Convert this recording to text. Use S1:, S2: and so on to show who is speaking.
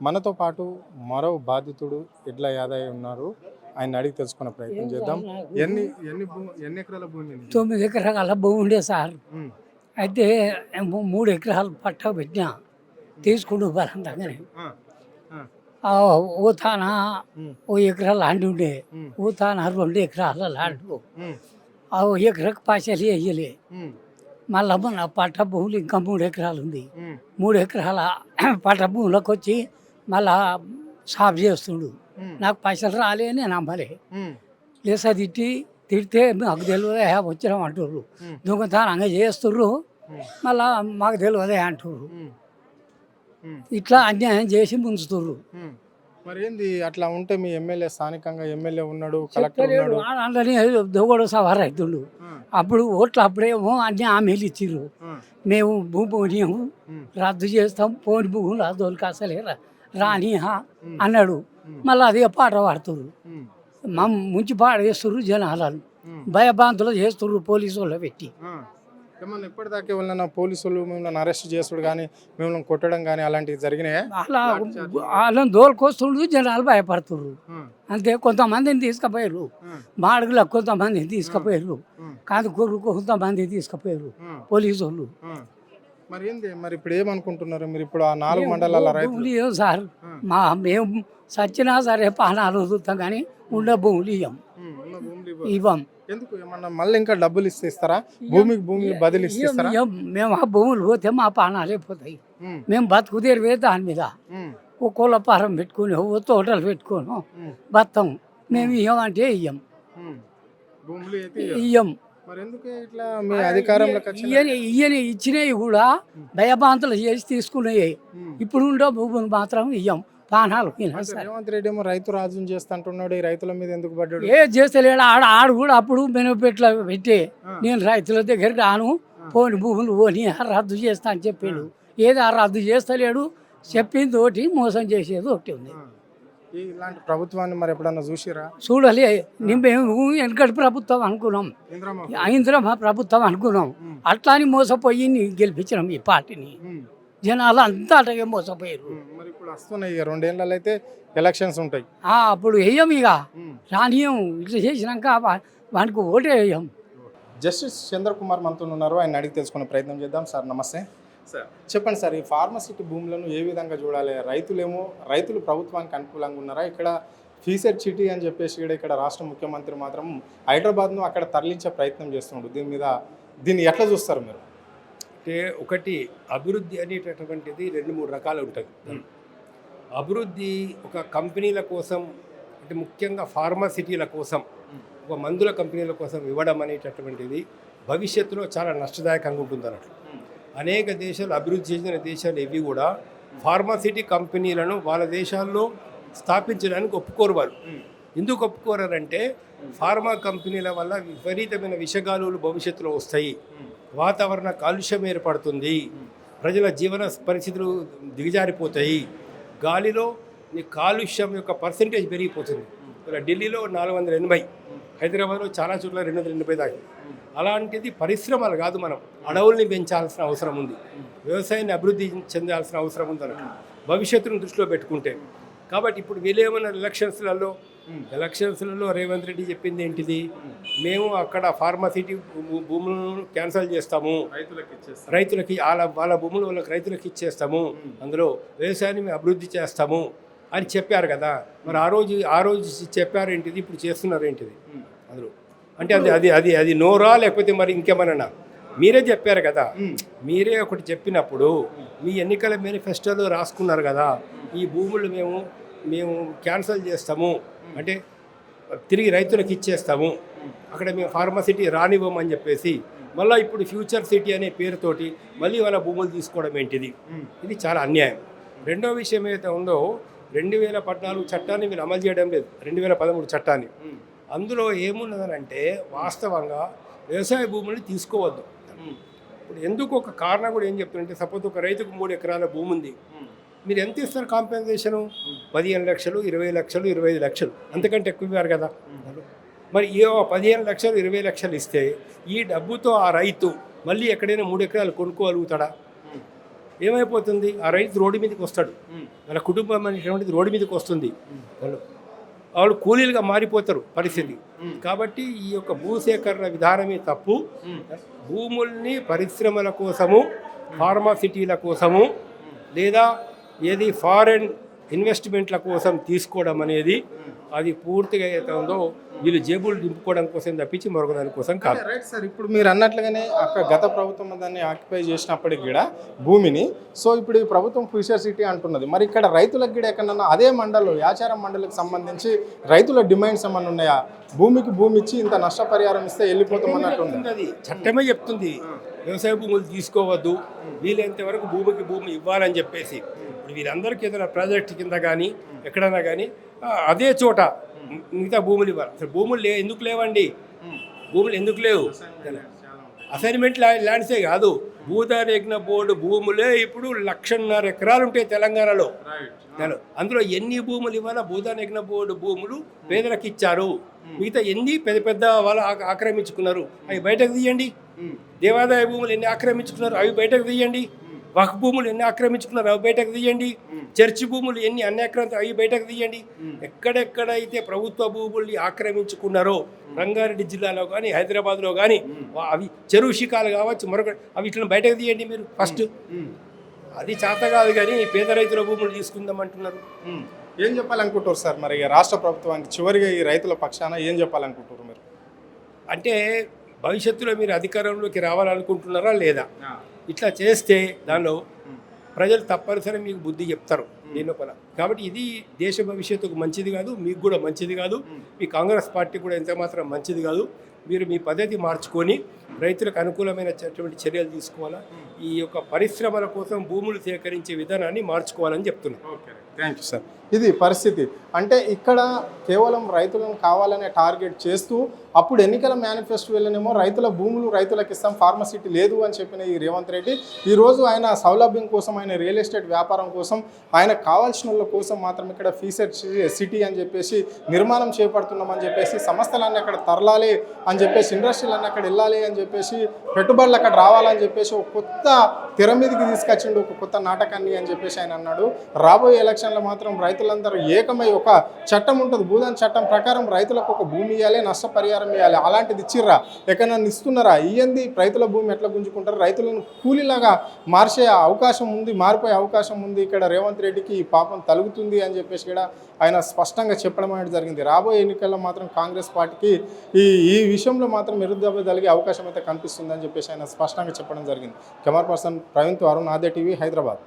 S1: మనతో పాటు మరో బాధితుడు ఎడ్ల యాదయ్య ఉన్నారు. ఆయన అడిగి తెలుసుకునే ప్రయత్నం చేద్దాం. ఎన్ని ఎన్ని ఎన్ని ఎకరాల భూమి ఉంది?
S2: 9 ఎకరాల భూమి ఉండే సార్.
S1: ఉమ్,
S2: అయితే 3 ఎకరాలు పట్టా పెట్టినా తీసుకుంటూ బలంగానే
S1: ఆ, ఆ,
S2: ఓ తాన
S1: ఉమ్,
S2: ఓ ఎకరా ల్యాండ్ ఉండే,
S1: ఉమ్,
S2: ఓ తాన 2 ఎకరాల ల్యాండ్.
S1: ఉమ్,
S2: ఆ ఎకరకు పైసలు వేయలే.
S1: ఉమ్,
S2: మళ్ళా మన పట్ట భూములు ఇంకా 3 ఎకరాలు ఉంది.
S1: ఉమ్,
S2: 3 ఎకరాల పట్ట భూములకు వచ్చి మళ్ళా సాఫ్ చేస్తుండు.
S1: ఉమ్,
S2: నాకు పైసలు రాలే, నేను అమ్మలే.
S1: ఉమ్,
S2: లేసా తిడితే మాకు తెలియదే వచ్చినాం అంటుర్రు.
S1: ఉమ్,
S2: దొంగతనంగా చేస్తుర్రు,
S1: ఉమ్,
S2: మళ్ళా మాకు తెలియదే అంటుర్రు.
S1: ఉమ్, ఉమ్,
S2: ఇట్లా అన్యాయం చేసి ముంచుతుర్రు.
S1: ఉమ్. మరి ఏంది అట్లా ఉంటే మీ ఎమ్మెల్యే స్థానికంగా ఎమ్మెల్యే ఉన్నాడు, కలెక్టర్ ఉన్నాడు.
S2: అందరినీ దొంగడు సవారు అవుతుండు.
S1: ఆ,
S2: అప్పుడు ఓట్లు అప్పుడేమో అన్ని హామీలు ఇచ్చిర్రు.
S1: ఆ,
S2: మేము భూమిము
S1: ఉమ్,
S2: రద్దు చేస్తాం, పోని భూములు అదోలికి అసలే రానిహా
S1: ఉమ్,
S2: అన్నాడు.
S1: ఉమ్,
S2: మళ్ళీ అదే పాట పాడుతుర్రు.
S1: ఉమ్,
S2: మా ముంచి పాడేస్తుర్రు జనాలను,
S1: ఉమ్.
S2: భయభ్రాంతులు చేస్తుర్రు పోలీసు వాళ్ళు పెట్టి.
S1: ఆ, ఏమన్నా ఇప్పటిదాకా ఎవరైనా పోలీసులు మిమ్మల్ని అరెస్ట్ చేసుడు కానీ మిమ్మల్ని కొట్టడం కానీ అలాంటివి జరిగినాయా?
S2: అలా వాళ్ళని దోలుకొస్తుండ్రు, జనాలు భయపడుతుర్రు.
S1: ఆ,
S2: అంతే. కొంతమందిని తీసుకుపోయారు,
S1: ఆ,
S2: మాడుగులకు కొంతమందిని తీసుకుపోయారు,
S1: ఆ,
S2: కాదుకూరు కొంతమంది తీసుకుపోయారు
S1: ఆ,
S2: పోలీసు వాళ్ళు.
S1: ఆ. మరి ఏంది మరి ఇప్పుడు ఏమనుకుంటున్నారు మీరు? ఇప్పుడు ఆ 4 మండలాల రైతులు
S2: భూములు ఇవ్వం సార్. మేము సచ్చినా సరే పానాలు వదులుతాం కానీ ఉండ భూములు ఇవ్వం,
S1: ఉన్న భూములు ఇవ్వరు.
S2: ఇవ్వం.
S1: ఎందుకు? ఏమన్నా మళ్ళీ ఇంకా డబ్బులు ఇస్తారా? భూమి బదిలీ ఇస్తారా?
S2: ఇవ్వం. మేము ఆ భూములు పోతే మా పానాలే పోతాయి.
S1: ఉమ్,
S2: మేము బతుకు తెరివే దాని మీద.
S1: ఉమ్,
S2: ఓ కోళ్ళ పారం పెట్టుకుని, ఓ తోటలు పెట్టుకోను
S1: ఉమ్,
S2: బతాం. మేము ఇవ్వమంటే ఇయ్యం,
S1: ఉమ్. భూములు అయితే ఇయ్యరు.
S2: ఇయ్యం.
S1: మరి ఎందుకు ఇట్లా మీ అధికారంలోకి వచ్చిన
S2: ఇయ్యని ఇచ్చినవి కూడా భయభ్రాంతులు చేసి తీసుకున్నాయి.
S1: ఉమ్.
S2: ఇప్పుడు ఉండే భూములు మాత్రం ఇయ్యం, పానాలు పోయినా
S1: అంటే
S2: సరే.
S1: రేవంత్ రెడ్డి ఏమో రైతు రాజ్యం చేస్తా అంటున్నాడు. ఈ రైతుల మీద ఎందుకు పడ్డాడు?
S2: ఏ చేస్తలేడు. ఆడు కూడా అప్పుడు బెనిఫిట్లో పెట్టి
S1: ఆ.
S2: నేను రైతుల దగ్గరికి రాను, పోని భూములు పోని రద్దు చేస్తా అని చెప్పాడు. ఏది ఆ రద్దు చేస్తలేడు, చెప్పింది ఒకటి, మోసం చేసేది ఒకటి ఉంది.
S1: ఆ. ఇలాంటి ప్రభుత్వాన్ని మరి ఎప్పుడన్నా చూసిరా?
S2: చూడలే. మేము వెనకటి ప్రభుత్వం అనుకున్నాం,
S1: ఇంద్రమ్మ.
S2: ఇందిరమ్మ ప్రభుత్వం అనుకున్నాం. అట్లా అని మోసపోయి గెలిపించినాం ఈ పార్టీని.
S1: ఉమ్,
S2: జనాలు అంతా అట్లాగే మోసపోయారు.
S1: ఉమ్. మరి ఇప్పుడు వస్తున్నాయి ఇక 2 ఏళ్ళలో అయితే ఎలక్షన్స్ ఉంటాయి.
S2: అప్పుడు వేయం, ఇక
S1: ఉమ్.
S2: రానియం. ఇట్లా చేసినాక వానికి ఓటే వేయం.
S1: జస్టిస్ చంద్రకుమార్ మనతో ఉన్నారు. ఆయన అడిగి తెలుసుకునే ప్రయత్నం చేద్దాం. సార్ నమస్తే. సార్ చెప్పండి సార్, ఈ ఫార్మసిటీ భూములను ఏ విధంగా చూడాలి? రైతులు ప్రభుత్వానికి అనుకూలంగా ఉన్నారా? ఇక్కడ ఫీసెట్ సిటీ అని చెప్పేసి ఇక్కడ రాష్ట్ర ముఖ్యమంత్రి మాత్రం హైదరాబాద్ను అక్కడ తరలించే ప్రయత్నం చేస్తున్నాడు. దీన్ని ఎట్లా చూస్తారు మీరు?
S3: అంటే ఒకటి, అభివృద్ధి అనేటటువంటిది 2-3 రకాలు ఉంటుంది. అభివృద్ధి ఒక కంపెనీల కోసం, అంటే ముఖ్యంగా ఫార్మాసిటీల కోసం, ఒక మందుల కంపెనీల కోసం ఇవ్వడం అనేటటువంటిది భవిష్యత్తులో చాలా నష్టదాయకంగా ఉంటుంది అన్నట్లు. అనేక దేశాలు, అభివృద్ధి చెందిన దేశాలు ఇవి కూడా ఫార్మాసిటీ కంపెనీలను వాళ్ళ దేశాల్లో స్థాపించడానికి ఒప్పుకోరు. వాళ్ళు ఎందుకు ఒప్పుకోరంటే ఫార్మా కంపెనీల వల్ల విపరీతమైన విషగాలులు భవిష్యత్తులో వస్తాయి, వాతావరణ కాలుష్యం ఏర్పడుతుంది, ప్రజల జీవన పరిస్థితులు దిగజారిపోతాయి, గాలిలో కాలుష్యం యొక్క పర్సెంటేజ్ పెరిగిపోతుంది. ఇలా ఢిల్లీలో 480, హైదరాబాద్లో చాలా చోట్ల 280 దాకా. అలాంటిది పరిశ్రమలు కాదు, మనం అడవుల్ని పెంచాల్సిన అవసరం ఉంది, వ్యవసాయాన్ని అభివృద్ధి చెందాల్సిన అవసరం ఉంది అన్నట్టు భవిష్యత్తును దృష్టిలో పెట్టుకుంటే. కాబట్టి ఇప్పుడు వీళ్ళేమన్నా ఎలక్షన్స్లలో రేవంత్ రెడ్డి చెప్పింది ఏంటిది? మేము అక్కడ ఫార్మాసిటీ భూములను క్యాన్సల్ చేస్తాము, రైతులకి వాళ్ళ భూములు రైతులకి ఇచ్చేస్తాము, అందులో వ్యవసాయాన్ని మేము అభివృద్ధి చేస్తాము అని చెప్పారు కదా. మరి ఆ రోజు చెప్పారేంటిది, ఇప్పుడు చేస్తున్నారు ఏంటిది అందులో? అంటే అది నోరా, లేకపోతే మరి ఇంకేమన్నా? మీరే చెప్పారు కదా. మీరే ఒకటి చెప్పినప్పుడు మీ ఎన్నికల మేనిఫెస్టోలో రాసుకున్నారు కదా, ఈ భూములు మేము క్యాన్సల్ చేస్తాము, అంటే తిరిగి రైతులకు ఇచ్చేస్తాము, అక్కడ మేము ఫార్మాసిటీ రానివ్వమని చెప్పేసి మళ్ళీ ఇప్పుడు ఫ్యూచర్ సిటీ అనే పేరుతోటి మళ్ళీ వాళ్ళ భూములు తీసుకోవడం ఏంటిది? ఇది చాలా అన్యాయం. రెండో విషయం ఏదైతే ఉందో, 2014 చట్టాన్ని మీరు అమలు చేయడం లేదు, 2013 చట్టాన్ని. అందులో ఏమున్నదనంటే వాస్తవంగా వ్యవసాయ భూముల్ని తీసుకోవద్దు. ఇప్పుడు ఎందుకు ఒక కారణం కూడా ఏం చెప్తుందంటే, సపోజ్ ఒక రైతుకు 3 ఎకరాల భూమి ఉంది, మీరు ఎంత ఇస్తారు కాంపెన్సేషను? 15 లక్షలు, 20 లక్షలు, 25 లక్షలు, అంతకంటే ఎక్కువ ఇవ్వరు కదా. మరి 15 లక్షలు, 20 లక్షలు ఇస్తే ఈ డబ్బుతో ఆ రైతు మళ్ళీ ఎక్కడైనా 3 ఎకరాలు కొనుక్కోగలుగుతాడా? ఏమైపోతుంది, ఆ రైతు రోడ్డు మీదకి వస్తాడు, వాళ్ళ కుటుంబం అనేటువంటిది రోడ్డు మీదకి వస్తుంది, వాళ్ళు కూలీలుగా మారిపోతారు పరిస్థితి. కాబట్టి ఈ యొక్క భూసేకరణ విధానమే తప్పు. భూముల్ని పరిశ్రమల కోసము, ఫార్మాసిటీల కోసము, లేదా ఏది ఫారెన్ ఇన్వెస్ట్మెంట్ల కోసం తీసుకోవడం అనేది అది పూర్తిగా ఏదైతే ఉందో వీళ్ళు జేబులు నింపుకోవడం కోసం తప్పించి మరొక దానికోసం కాదు.
S1: రైట్ సార్, ఇప్పుడు మీరు అన్నట్లుగానే అక్కడ గత ప్రభుత్వం దాన్ని ఆక్యుపై చేసినప్పటికి కూడా భూమిని, సో ఇప్పుడు ఈ ప్రభుత్వం ఫ్యూచర్ సిటీ అంటున్నది. మరి ఇక్కడ రైతులకు కూడా ఎక్కడన్నా అదే మండలం యాచారం మండలికి సంబంధించి రైతుల డిమాండ్స్ ఏమన్నా ఉన్నాయా? భూమికి భూమి ఇచ్చి ఇంత నష్టపరిహారం ఇస్తే వెళ్ళిపోతాం అన్నట్టుంది.
S3: అది చట్టమే చెప్తుంది, వ్యవసాయ భూములు తీసుకోవద్దు, వీలైనంత వరకు భూమికి భూమి ఇవ్వాలని చెప్పేసి. ఇప్పుడు వీరందరికీ ఏదైనా ప్రాజెక్ట్ కింద కానీ ఎక్కడైనా కానీ అదే చోట మిగతా భూములు ఇవ్వాలి. అసలు భూములు ఎందుకు లేవండి? భూములు ఎందుకు లేవు? అసైన్మెంట్ ల్యాండ్సే కాదు, భూదారేఖన బోర్డు భూములే ఇప్పుడు 1,50,000 ఎకరాలు ఉంటాయి తెలంగాణలో. అందులో ఎన్ని భూములు ఇవ్వాలా? భూదారేఖన బోర్డు భూములు పేదలకు ఇచ్చారు, మిగతా ఎన్ని పెద్ద పెద్ద వాళ్ళు ఆక్రమించుకున్నారు, అవి బయటకు తీయండి. దేవాదాయ భూములు ఎన్ని ఆక్రమించుకున్నారు, అవి బయటకు తీయండి. వక్ భూములు ఎన్ని ఆక్రమించుకున్నారు, అవి బయటకు తీయండి. చర్చి భూములు ఎన్ని అన్యాక్రాంతి, అవి బయటకు తీయండి. ఎక్కడెక్కడైతే ప్రభుత్వ భూముల్ని ఆక్రమించుకున్నారో రంగారెడ్డి జిల్లాలో కానీ హైదరాబాద్లో కానీ అవి చెరువు శిఖాలు కావచ్చు, మరొక అవి ఇట్లా బయటకు తీయండి మీరు ఫస్ట్. అది చేత కాదు కానీ పేద రైతుల భూములు తీసుకుందాం అంటున్నారు.
S1: ఏం చెప్పాలనుకుంటారు సార్ మరి రాష్ట్ర ప్రభుత్వానికి చివరిగా ఈ రైతుల పక్షాన ఏం చెప్పాలనుకుంటారు మీరు?
S3: అంటే భవిష్యత్తులో మీరు అధికారంలోకి రావాలనుకుంటున్నారా లేదా? ఇట్లా చేస్తే దానిలో ప్రజలు తప్పనిసరి మీకు బుద్ధి చెప్తారు దీనిలోపల. కాబట్టి ఇది దేశ భవిష్యత్తుకు మంచిది కాదు, మీకు కూడా మంచిది కాదు, మీ కాంగ్రెస్ పార్టీ కూడా ఎంత మాత్రం మంచిది కాదు. మీరు మీ పద్ధతి మార్చుకొని రైతులకు అనుకూలమైనటువంటి చర్యలు తీసుకోవాలా, ఈ యొక్క పరిశ్రమల కోసం భూములు సేకరించే విధానాన్ని మార్చుకోవాలని చెప్తున్నాను.
S1: Okay, thank you sir. ఇది పరిస్థితి. అంటే ఇక్కడ కేవలం రైతులను కావాలనే టార్గెట్ చేస్తూ అప్పుడు ఎన్నికల మేనిఫెస్టోలోనేమో రైతుల భూములు రైతులకు ఇస్తాం, ఫార్మసిటీ లేదు అని చెప్పిన ఈ రేవంత్ రెడ్డి ఈరోజు ఆయన సౌలభ్యం కోసం, ఆయన రియల్ ఎస్టేట్ వ్యాపారం కోసం, ఆయన కావాల్సిన వాళ్ళ కోసం మాత్రం ఇక్కడ ఫ్యూచర్ సిటీ అని చెప్పేసి నిర్మాణం చేపడుతున్నామని చెప్పేసి, సంస్థలన్నీ అక్కడ తరలాలి అని చెప్పేసి, ఇండస్ట్రీలన్నీ అక్కడ వెళ్ళాలి అని చెప్పేసి, పెట్టుబడులు అక్కడ రావాలని చెప్పేసి ఒక కొత్త తెర మీదకి తీసుకొచ్చిండు, ఒక కొత్త నాటకాన్ని అని చెప్పేసి ఆయన అన్నాడు. రాబోయే ఎలక్షన్లో మాత్రం రైతులందరూ ఏకమై ఒక చట్టం ఉంటుంది, భూదాన్ చట్టం ప్రకారం రైతులకు ఒక భూమి ఇవ్వాలి, నష్టపరిహారం ఇవ్వాలి. అలాంటిది ఇచ్చిర్రా? ఎక్కడైనా ఇస్తున్నారా? ఇయ్యంది రైతుల భూమి ఎట్లా గుంజుకుంటారు? రైతులను కూలీలాగా మార్చే అవకాశం ఉంది, మారిపోయే అవకాశం ఉంది. ఇక్కడ రేవంత్ రెడ్డికి ఈ పాపం తలుగుతుంది అని చెప్పేసి కూడా ఆయన స్పష్టంగా చెప్పడం అనేది జరిగింది. రాబోయే ఎన్నికల్లో మాత్రం కాంగ్రెస్ పార్టీకి ఈ విషయంలో మాత్రం ఎదురుదెబ్బ కలిగే అవకాశం అయితే కనిపిస్తుంది అని చెప్పేసి ఆయన స్పష్టంగా చెప్పడం జరిగింది. కెమెరా పర్సన్ ప్రవీణ్తో అరుణ్, ఆద్య టీవీ, హైదరాబాద్.